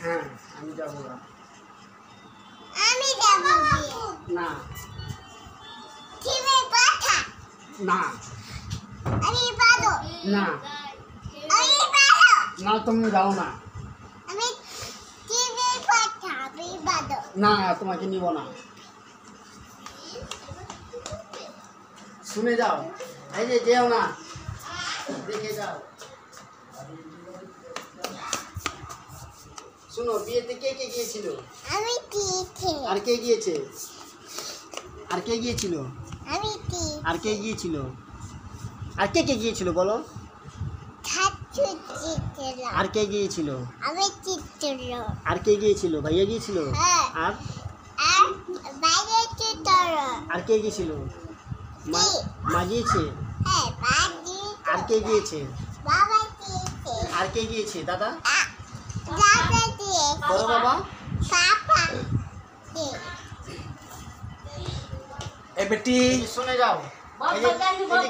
হ্যাঁ আমি যাব না। আমি যাব না টিভি পাঠা না আমি পাদো না আমি পাদো না তুমি যাও না। আমি টিভি পাঠা আমি পাদো না তোমাকে নিব না। শুনে যাও, এই যে যেও না, দেখে যাও। শুনো, বিয়েতে কে কে গিয়েছিল? আমি টিকে আর কে গিয়েছে? আর কে গিয়েছিল? আমি টি আর কে গিয়েছিল? আর কে কে গিয়েছিল বলো? খাচ্ছু চিত্র আর কে গিয়েছিল? আমি চিত্র আর কে গিয়েছিল? ভাইয়া গিয়েছিল? হ্যাঁ আর আর বাইরে চিত্র আর কে গিয়েছিল? মা গিয়েছে? হ্যাঁ বাজি আর কে গিয়েছে? বাবা দিয়েছে আর কে গিয়েছে দাদা? দাদা দিয়েছে বড় বাবা? পাপা দিয়েছে ए बेटी শুনে যাও, এই যে